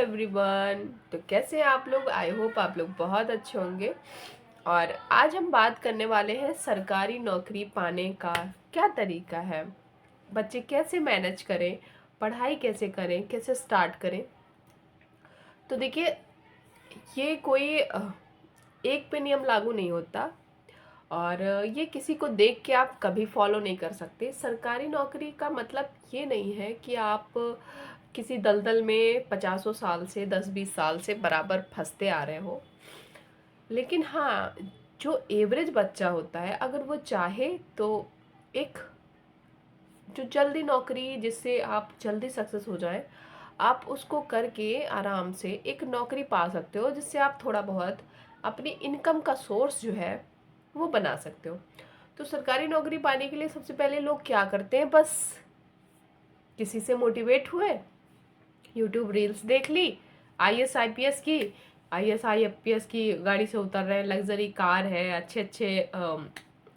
Everyone. तो कैसे हैं आप लोग? आई होप आप लोग बहुत अच्छे होंगे। और आज हम बात करने वाले हैं सरकारी नौकरी पाने का क्या तरीका है, बच्चे कैसे मैनेज करें, पढ़ाई कैसे करें, कैसे स्टार्ट करें। तो देखिए, ये कोई एक पे नियम लागू नहीं होता और ये किसी को देख के आप कभी फॉलो नहीं कर सकते। सरकारी नौकरी का मतलब ये नहीं है कि आप किसी दलदल में पचासों साल से 10-20 साल से बराबर फंसते आ रहे हो। लेकिन हाँ, जो एवरेज बच्चा होता है अगर वो चाहे तो एक जो जल्दी नौकरी जिससे आप जल्दी सक्सेस हो जाए, आप उसको करके आराम से एक नौकरी पा सकते हो जिससे आप थोड़ा बहुत अपनी इनकम का सोर्स जो है वो बना सकते हो। तो सरकारी नौकरी पाने के लिए सबसे पहले लोग क्या करते हैं, बस किसी से मोटिवेट हुए, यूट्यूब रील्स देख ली, आईएएस आईपीएस की, आईएएस आईपीएस की गाड़ी से उतर रहे हैं, लग्जरी कार है, अच्छे अच्छे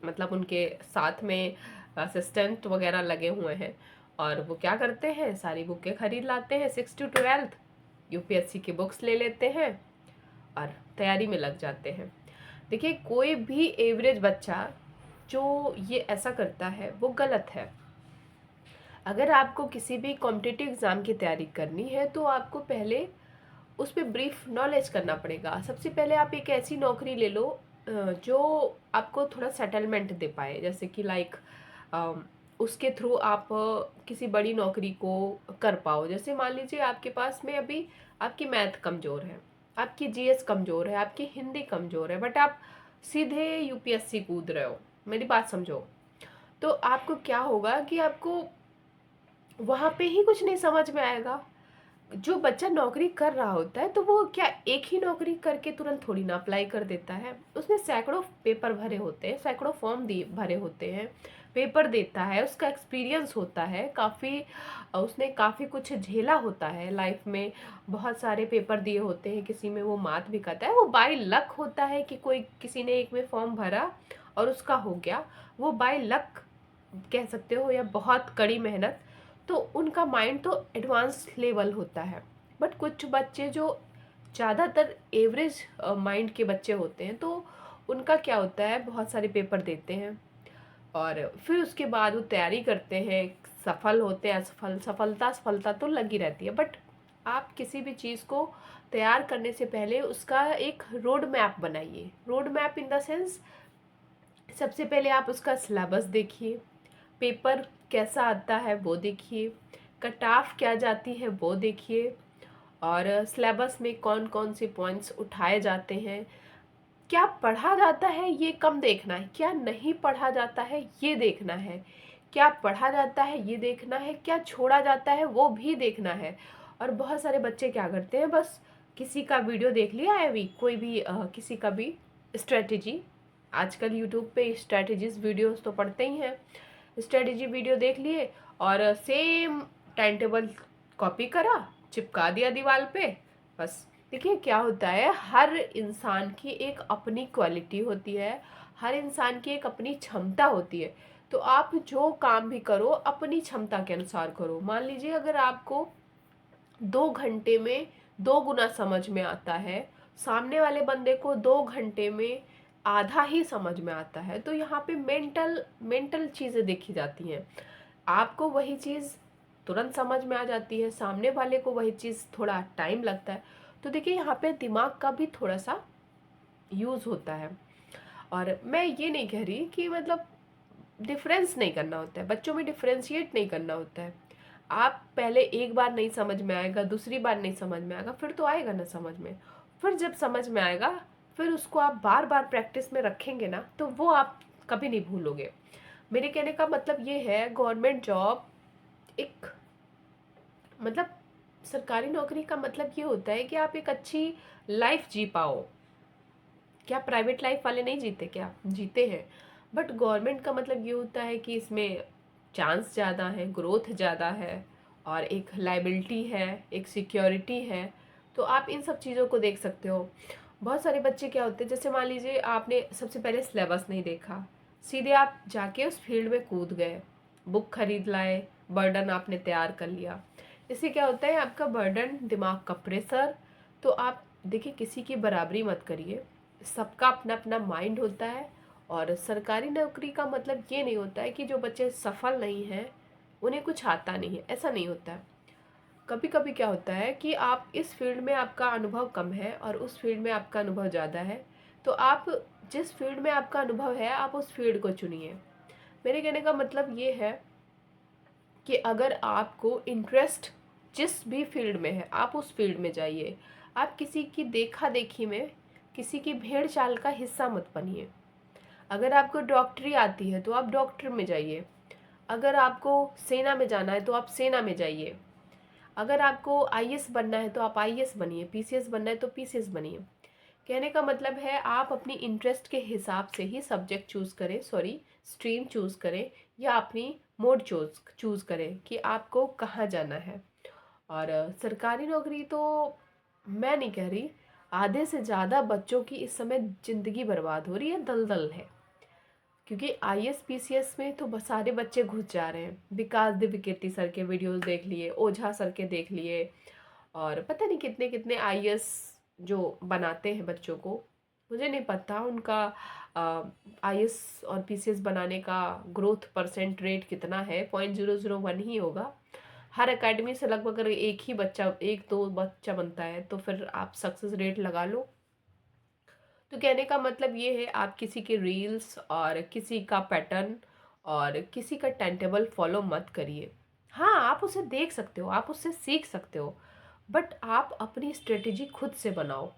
मतलब उनके साथ में असिस्टेंट वगैरह लगे हुए हैं। और वो क्या करते हैं, सारी बुकें खरीद लाते हैं, 6 to 12 यूपीएससी की बुक्स ले लेते हैं और तैयारी में लग जाते हैं। देखिए, कोई भी एवरेज बच्चा जो ये ऐसा करता है वो गलत है। अगर आपको किसी भी कॉम्पिटिटिव एग्ज़ाम की तैयारी करनी है तो आपको पहले उस पर ब्रीफ नॉलेज करना पड़ेगा। सबसे पहले आप एक ऐसी नौकरी ले लो जो आपको थोड़ा सेटलमेंट दे पाए, जैसे कि लाइक उसके थ्रू आप किसी बड़ी नौकरी को कर पाओ। जैसे मान लीजिए आपके पास में अभी आपकी मैथ कमज़ोर है, आपकी जीएस कमज़ोर है, आपकी हिंदी कमज़ोर है, बट आप सीधे यूपीएससी कूद रहे हो। मेरी बात समझो। तो आपको क्या होगा कि आपको वहाँ पे ही कुछ नहीं समझ में आएगा। जो बच्चा नौकरी कर रहा होता है तो वो क्या एक ही नौकरी करके तुरंत थोड़ी ना अप्लाई कर देता है। उसने सैकड़ों पेपर भरे होते हैं, सैकड़ों फॉर्म दिए भरे होते हैं, पेपर देता है, उसका एक्सपीरियंस होता है काफ़ी, उसने काफ़ी कुछ झेला होता है लाइफ में। बहुत सारे पेपर दिए होते हैं, किसी में वो मात भी खाता है, वो बाय लक होता है कि कोई किसी ने एक में फॉर्म भरा और उसका हो गया, वो बाय लक कह सकते हो, या बहुत कड़ी मेहनत। तो उनका माइंड तो एडवांस लेवल होता है। बट कुछ बच्चे जो ज़्यादातर एवरेज माइंड के बच्चे होते हैं, तो उनका क्या होता है, बहुत सारे पेपर देते हैं और फिर उसके बाद वो तैयारी करते हैं, सफल होते हैं, असफल, सफलता असफलता तो लगी रहती है। बट आप किसी भी चीज़ को तैयार करने से पहले उसका एक रोड मैप बनाइए। Road map in the sense, सबसे पहले आप उसका सिलेबस देखिए, पेपर कैसा आता है वो देखिए, कट ऑफ क्या जाती है वो देखिए, और सिलेबस में कौन कौन से पॉइंट्स उठाए जाते हैं, क्या पढ़ा जाता है ये कम देखना है, क्या नहीं पढ़ा जाता है ये देखना है, क्या पढ़ा जाता है ये देखना है, क्या छोड़ा जाता है वो भी देखना है। और बहुत सारे बच्चे क्या करते हैं, बस किसी का वीडियो देख लिया है, भी कोई भी किसी का भी स्ट्रेटेजी, आजकल यूट्यूब पे स्ट्रेटेजीज वीडियोस तो पढ़ते ही हैं, स्ट्रेटेजी वीडियो देख लिए और सेम टाइम टेबल कॉपी करा, चिपका दिया दीवार पे। बस देखिए क्या होता है, हर इंसान की एक अपनी क्वालिटी होती है, हर इंसान की एक अपनी क्षमता होती है। तो आप जो काम भी करो अपनी क्षमता के अनुसार करो। मान लीजिए अगर आपको 2 घंटे में 2 गुना समझ में आता है, सामने वाले बंदे को 2 घंटे में आधा ही समझ में आता है, तो यहाँ पे मेंटल मेंटल चीज़ें देखी जाती हैं। आपको वही चीज़ तुरंत समझ में आ जाती है, सामने वाले को वही चीज़ थोड़ा टाइम लगता है। तो देखिए यहाँ पे दिमाग का भी थोड़ा सा यूज़ होता है। और मैं ये नहीं कह रही कि मतलब डिफरेंस नहीं करना होता है, बच्चों में डिफरेंशिएट नहीं करना होता है। आप पहले एक बार नहीं समझ में आएगा, दूसरी बार नहीं समझ में आएगा, फिर तो आएगा ना समझ में। फिर जब समझ में आएगा, फिर उसको आप बार बार प्रैक्टिस में रखेंगे ना, तो वो आप कभी नहीं भूलोगे। मेरे कहने का मतलब ये है, गवर्नमेंट जॉब एक मतलब सरकारी नौकरी का मतलब ये होता है कि आप एक अच्छी लाइफ जी पाओ। क्या प्राइवेट लाइफ वाले नहीं जीते? क्या जीते हैं। बट गवर्नमेंट का मतलब ये होता है कि इसमें चांस ज़्यादा है, ग्रोथ ज़्यादा है, और एक लाइबिलिटी है, एक सिक्योरिटी है। तो आप इन सब चीज़ों को देख सकते हो। बहुत सारे बच्चे क्या होते हैं, जैसे मान लीजिए आपने सबसे पहले सिलेबस नहीं देखा, सीधे आप जाके उस फील्ड में कूद गए, बुक खरीद लाए, बर्डन आपने तैयार कर लिया, इससे क्या होता है, आपका बर्डन, दिमाग का प्रेशर। तो आप देखिए, किसी की बराबरी मत करिए, सबका अपना अपना माइंड होता है। और सरकारी नौकरी का मतलब ये नहीं होता है कि जो बच्चे सफल नहीं हैं उन्हें कुछ आता नहीं है, ऐसा नहीं होता है। कभी कभी क्या होता है कि आप इस फील्ड में आपका अनुभव कम है और उस फील्ड में आपका अनुभव ज़्यादा है, तो आप जिस फील्ड में आपका अनुभव है आप उस फील्ड को चुनिए। मेरे कहने का मतलब ये है कि अगर आपको इंटरेस्ट जिस भी फील्ड में है आप उस फील्ड में जाइए। आप किसी की देखा देखी में, किसी की भेड़ चाल का हिस्सा मत बनिए। अगर आपको डॉक्टरी आती है तो आप डॉक्टर में जाइए। अगर आपको सेना में जाना है तो आप सेना में जाइए। अगर आपको आईएएस बनना है तो आप आईएएस बनिए, पीसीएस बनना है तो पीसीएस बनिए। कहने का मतलब है आप अपनी इंटरेस्ट के हिसाब से ही सब्जेक्ट चूज़ करें, सॉरी स्ट्रीम चूज़ करें, या अपनी मोड चूज़ करें कि आपको कहाँ जाना है। और सरकारी नौकरी तो मैं नहीं कह रही, आधे से ज़्यादा बच्चों की इस समय ज़िंदगी बर्बाद हो रही है, दलदल है। क्योंकि आईएएस पीसीएस में तो सारे बच्चे घुस जा रहे हैं। विकास दिव्यकीर्ति सर के वीडियोस देख लिए, ओझा सर के देख लिए, और पता नहीं कितने कितने आईएएस जो बनाते हैं बच्चों को। मुझे नहीं पता उनका आईएएस और पीसीएस बनाने का ग्रोथ परसेंट रेट कितना है, 0.001 ही होगा। हर एकेडमी से लगभग अगर एक ही बच्चा, एक दो बच्चा बनता है तो फिर आप सक्सेस रेट लगा लो। तो कहने का मतलब ये है, आप किसी के रील्स और किसी का पैटर्न और किसी का टाइम टेबल फॉलो मत करिए। हाँ, आप उसे देख सकते हो, आप उससे सीख सकते हो, बट आप अपनी स्ट्रेटेजी खुद से बनाओ।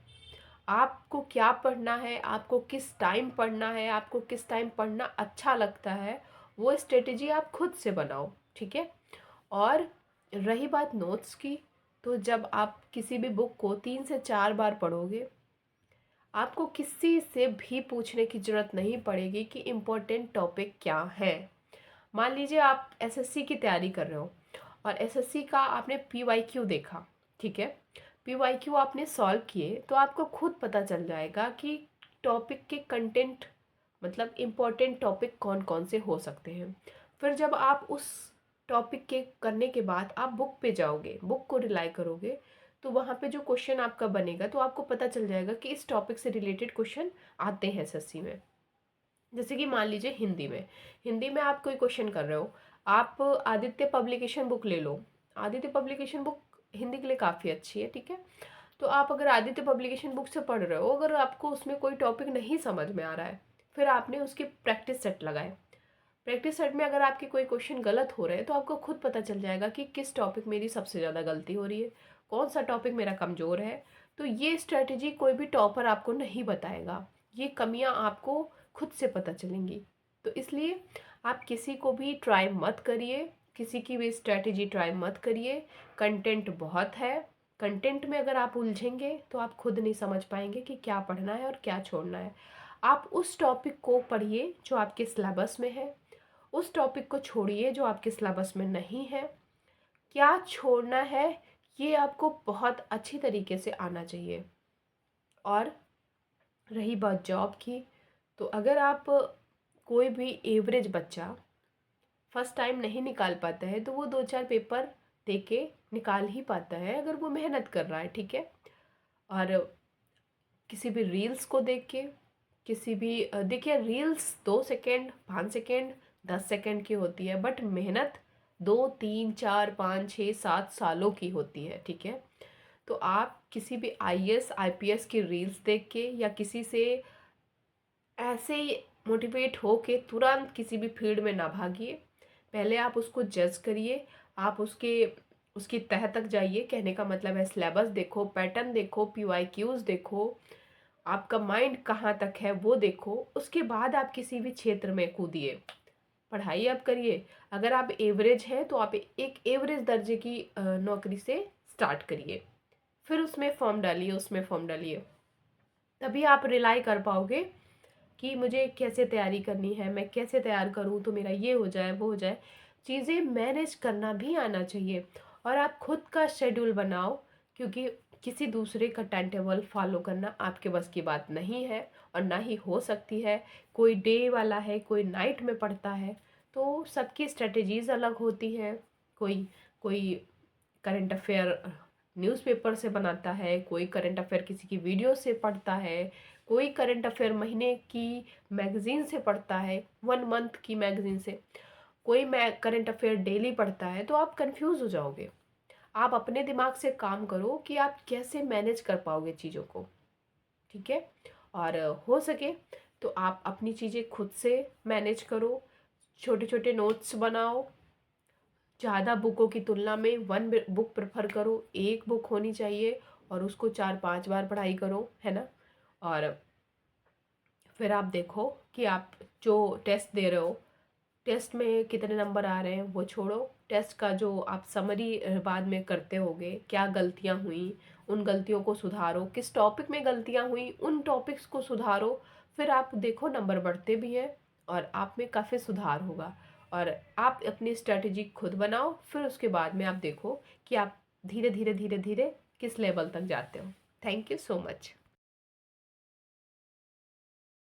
आपको क्या पढ़ना है, आपको किस टाइम पढ़ना है, आपको किस टाइम पढ़ना अच्छा लगता है, वो स्ट्रेटेजी आप खुद से बनाओ, ठीक है। और रही बात नोट्स की, तो जब आप किसी भी बुक को 3 से 4 बार पढ़ोगे, आपको किसी से भी पूछने की ज़रूरत नहीं पड़ेगी कि इम्पोर्टेंट टॉपिक क्या है। मान लीजिए आप एसएससी की तैयारी कर रहे हो और एसएससी का आपने पीवाईक्यू देखा, ठीक है, पीवाईक्यू आपने सॉल्व किए, तो आपको खुद पता चल जाएगा कि टॉपिक के कंटेंट, मतलब इम्पोर्टेंट टॉपिक कौन कौन से हो सकते हैं। फिर जब आप उस टॉपिक के करने के बाद आप बुक पे जाओगे, बुक को रिलाई करोगे, तो वहाँ पे जो क्वेश्चन आपका बनेगा तो आपको पता चल जाएगा कि इस टॉपिक से रिलेटेड क्वेश्चन आते हैं एसएससी में। जैसे कि मान लीजिए हिंदी में आप कोई क्वेश्चन कर रहे हो, आप आदित्य पब्लिकेशन बुक ले लो। आदित्य पब्लिकेशन बुक हिंदी के लिए काफ़ी अच्छी है, ठीक है। तो आप अगर आदित्य पब्लिकेशन बुक से पढ़ रहे हो, अगर आपको उसमें कोई टॉपिक नहीं समझ में आ रहा है, फिर आपने उसके प्रैक्टिस सेट लगाए। प्रैक्टिस सेट में अगर आपके कोई क्वेश्चन गलत हो रहे हैं तो आपको खुद पता चल जाएगा कि किस टॉपिक मेरी सबसे ज़्यादा गलती हो रही है, कौन सा टॉपिक मेरा कमज़ोर है। तो ये स्ट्रेटजी कोई भी टॉपर आपको नहीं बताएगा, ये कमियां आपको खुद से पता चलेंगी। तो इसलिए आप किसी को भी ट्राई मत करिए, किसी की भी स्ट्रेटजी ट्राई मत करिए। कंटेंट बहुत है, कंटेंट में अगर आप उलझेंगे तो आप खुद नहीं समझ पाएंगे कि क्या पढ़ना है और क्या छोड़ना है। आप उस टॉपिक को पढ़िए जो आपके सिलेबस में है, उस टॉपिक को छोड़िए जो आपके सिलेबस में नहीं है। क्या छोड़ना है ये आपको बहुत अच्छी तरीके से आना चाहिए। और रही बात जॉब की, तो अगर आप, कोई भी एवरेज बच्चा फर्स्ट टाइम नहीं निकाल पाता है तो वो 2 4 पेपर दे के निकाल ही पाता है अगर वो मेहनत कर रहा है, ठीक है। और किसी भी रील्स को देख के, किसी भी देखिए, रील्स 2 सेकेंड, 5 सेकेंड, 10 सेकेंड की होती है, बट मेहनत 2 3 4 5 6 7 सालों की होती है, ठीक है। तो आप किसी भी आईएएस आईपीएस की रील्स देख के या किसी से ऐसे ही मोटिवेट हो के तुरंत किसी भी फील्ड में ना भागिए। पहले आप उसको जज करिए, आप उसकी तह तक जाइए। कहने का मतलब है सिलेबस देखो, पैटर्न देखो, पीवाईक्यूज देखो, आपका माइंड कहाँ तक है वो देखो। उसके बाद आप किसी भी क्षेत्र में कूदिए, पढ़ाई आप करिए। अगर आप एवरेज हैं तो आप एक एवरेज दर्जे की नौकरी से स्टार्ट करिए, फिर उसमें फॉर्म डालिए, उसमें फॉर्म डालिए। तभी आप रिलाई कर पाओगे कि मुझे कैसे तैयारी करनी है, मैं कैसे तैयार करूँ तो मेरा ये हो जाए वो हो जाए। चीज़ें मैनेज करना भी आना चाहिए और आप खुद का शेड्यूल बनाओ, क्योंकि किसी दूसरे का टाइम टेबल फॉलो करना आपके बस की बात नहीं है और ना ही हो सकती है। कोई डे वाला है, कोई नाइट में पढ़ता है, तो सबकी स्ट्रेटजीज अलग होती हैं। कोई कोई करंट अफेयर न्यूज़पेपर से बनाता है, कोई करंट अफेयर किसी की वीडियो से पढ़ता है, कोई करंट अफेयर महीने की मैगज़ीन से पढ़ता है, 1 मंथ की मैगज़ीन से, कोई करंट अफेयर डेली पढ़ता है, तो आप कंफ्यूज हो जाओगे। आप अपने दिमाग से काम करो कि आप कैसे मैनेज कर पाओगे चीज़ों को, ठीक है। और हो सके तो आप अपनी चीज़ें खुद से मैनेज करो, छोटे छोटे नोट्स बनाओ, ज़्यादा बुकों की तुलना में 1 बुक प्रेफर करो, 1 बुक होनी चाहिए और उसको 4-5 बार पढ़ाई करो, है ना। और फिर आप देखो कि आप जो टेस्ट दे रहे हो, टेस्ट में कितने नंबर आ रहे हैं वो छोड़ो, टेस्ट का जो आप समरी बाद में करते होगे, क्या गलतियां हुई, उन गलतियों को सुधारो, किस टॉपिक में गलतियां हुई उन टॉपिक्स को सुधारो। फिर आप देखो नंबर बढ़ते भी हैं और आप में काफ़ी सुधार होगा। और आप अपनी स्ट्रेटजी खुद बनाओ, फिर उसके बाद में आप देखो कि आप धीरे धीरे धीरे धीरे किस लेवल तक जाते हो। Thank you so much.